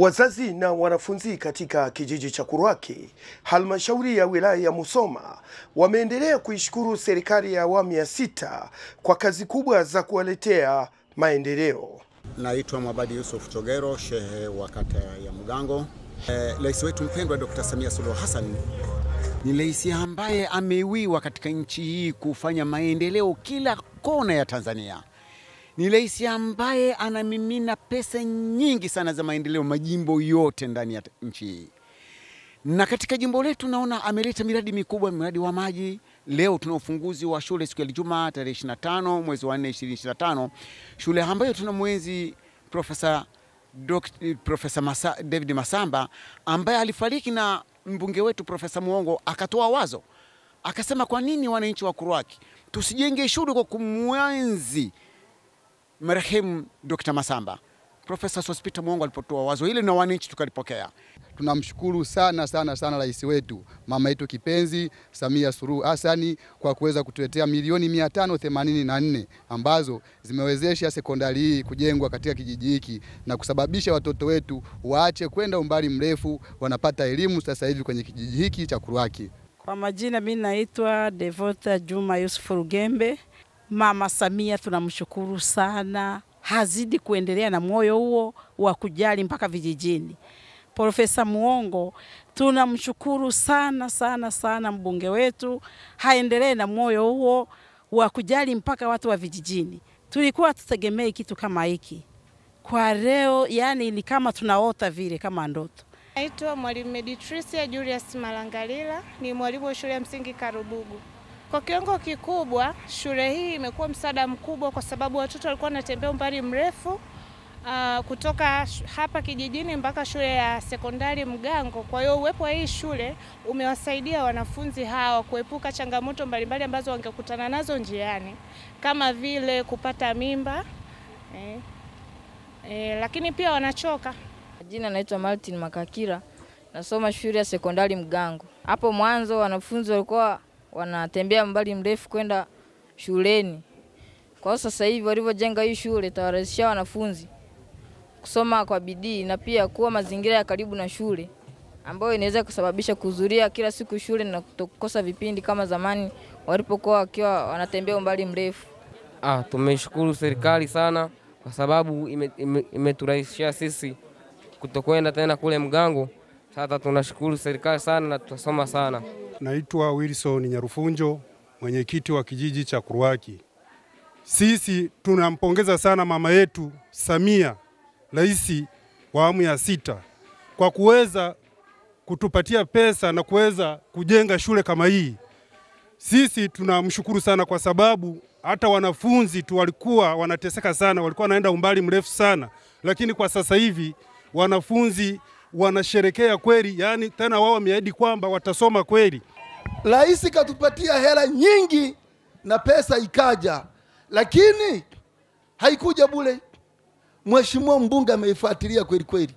Wazazi na wanafunzi katika kijiji cha Kurwaki, halmashauri ya wilaya ya Musoma, wameendelea kuishukuru serikali ya awamu ya 6 kwa kazi kubwa za kuwaletea maendeleo. Naitwa Mwabadi Yusuf Chogero, shehe wa kata ya Mugango. Rais wetu mpendwa Dr. Samia Suluhu Hassan ni rais ambaye ameiwiwa katika nchi hii kufanya maendeleo kila kona ya Tanzania. Ni rais ambaye anamimina pesa nyingi sana za maendeleo majimbo yote ndani ya nchi hii. Na katika jimbo letu naona ameleta miradi mikubwa, miradi wa maji. Leo tuna ufunguzi wa shule siku ya Ijumaa tarehe 25 mwezi wa 4 2025. Shule ambayo tuna mwenzi Profesa David Masamba ambaye alifariki, na mbunge wetu Profesa Muongo akatoa wazo. Akasema kwa nini wananchi wa Kurwaki tusijenge shule kwa kumwenzi marehemu Dr. Masamba. Profesa Sospita Muongo alipotoa wazo hili na wananchi tukalipokea. Tunamshukuru sana rais wetu, mama yetu kipenzi Samia Suluhu Hassan kwa kuweza kutuletea milioni 584 ambazo zimewezesha sekondari hii kujengwa katika kijiji hiki na kusababisha watoto wetu waache kwenda umbali mrefu, wanapata elimu sasa hivi kwenye kijiji hiki cha Kurwaki. Kwa majina mimi naitwa Devota Juma Yusuf Rugembe. Mama Samia tunamshukuru sana, hazidi kuendelea na moyo huo wa kujali mpaka vijijini. Profesa Muongo tunamshukuru sana mbunge wetu, haendelee na moyo huo wa kujali mpaka watu wa vijijini. Tulikuwa tutegemei kitu kama hiki. Kwa leo yani ni kama tunaota vile kama ndoto. Naitwa Mwalimu Meditricia Julius Malangalila, ni mwalimu wa shule ya msingi Karubugu. Kwa kiwango kikubwa shule hii imekuwa msaada mkubwa kwa sababu watoto walikuwa wanatembea umbali mrefu kutoka hapa kijijini mpaka shule ya sekondari Mugango. Kwa hiyo uwepo wa hii shule umewasaidia wanafunzi hawa kuepuka changamoto mbalimbali ambazo wangekutana nazo njiani, kama vile kupata mimba, lakini pia wanachoka. Jina naitwa Martin Makakira, nasoma shule ya sekondari Mugango. Hapo mwanzo wanafunzi walikuwa wanatembea mbali mrefu kwenda shuleni. Kwa sasa hivi walivyojenga hii shule tawarahisishia wanafunzi kusoma kwa bidii na pia kuwa mazingira ya karibu na shule ambayo inaweza kusababisha kuhudhuria kila siku shule na kukosa vipindi kama zamani walipokuwa wakiwa wanatembea umbali mrefu. Tumeshukuru serikali sana kwa sababu imeturahisishia sisi kutokwenda tena kule Mugango. Sasa tunashukuru serikali sana na tutasoma sana. Naitwa Wilson Nyarufunjo, mwenyekiti wa kijiji cha Kurwaki. Sisi tunampongeza sana mama yetu Samia, rais wa awamu ya 6, kwa kuweza kutupatia pesa na kuweza kujenga shule kama hii. Sisi tunamshukuru sana kwa sababu hata wanafunzi tu walikuwa wanateseka sana, walikuwa wanaenda umbali mrefu sana, lakini kwa sasa hivi wanafunzi wanasherekea kweli, yani tena wao wameahidi kwamba watasoma kweli. Rais katupatia hela nyingi na pesa ikaja, lakini haikuja bure. Mheshimiwa mbunge ameifuatilia kweli.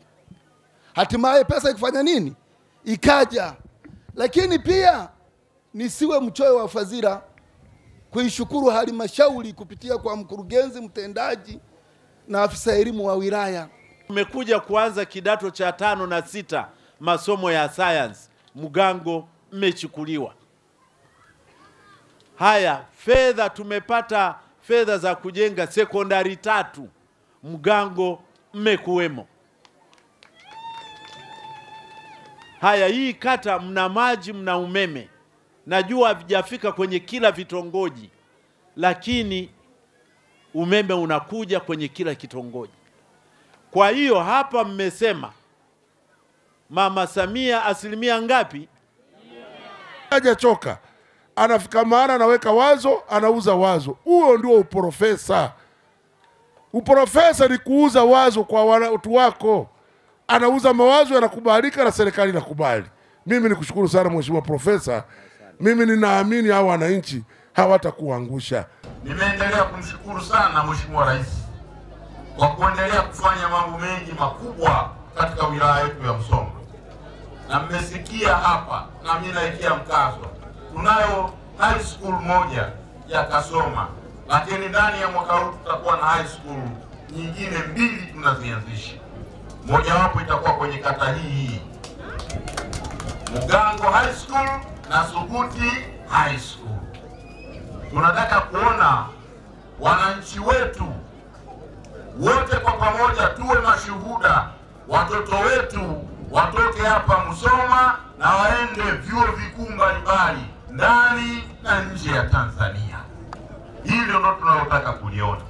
Hatimaye pesa ikufanya nini? Ikaja. Lakini pia nisiwe mchoyo wa fadhila kuishukuru halmashauri kupitia kwa mkurugenzi mtendaji na afisa elimu wa wilaya. Tumekuja kuanza kidato cha 5 na 6 masomo ya science. Mugango mmechukuliwa. Haya, fedha tumepata, fedha za kujenga sekondari 3 Mugango mmekuwemo. Haya, hii kata mna maji, mna umeme. Najua havijafika kwenye kila vitongoji, lakini umeme unakuja kwenye kila kitongoji. Kwa hiyo hapa mmesema Mama Samia asilimia ngapi? Hajachoka. Anafika maana anaweka wazo, anauza wazo. Huo ndio uprofesa. Uprofesa ni kuuza wazo kwa watu wako. Anauza mawazo, yanakubalika na serikali inakubali. Mimi nikushukuru sana Mheshimiwa Profesa. Mimi ninaamini hao wananchi hawatakuangusha. Nimeendelea kumshukuru sana Mheshimiwa Rais kwa kuendelea kufanya mambo mengi makubwa katika wilaya yetu ya Musoma. Na mmesikia hapa na mimi naikia mkazo. Tunayo high school moja ya Kasoma, lakini ndani ya mwaka huu tutakuwa na high school nyingine 2 tunazianzisha. mojawapo itakuwa kwenye kata hii Mugango High School na Suguti High School. Tunataka kuona wananchi wetu wote kwa pamoja tuwe mashuhuda, watoto wetu watoke hapa Musoma na waende vyuo vikuu mbalimbali ndani na nje ya Tanzania. Hilo ndio tunalotaka kuliona.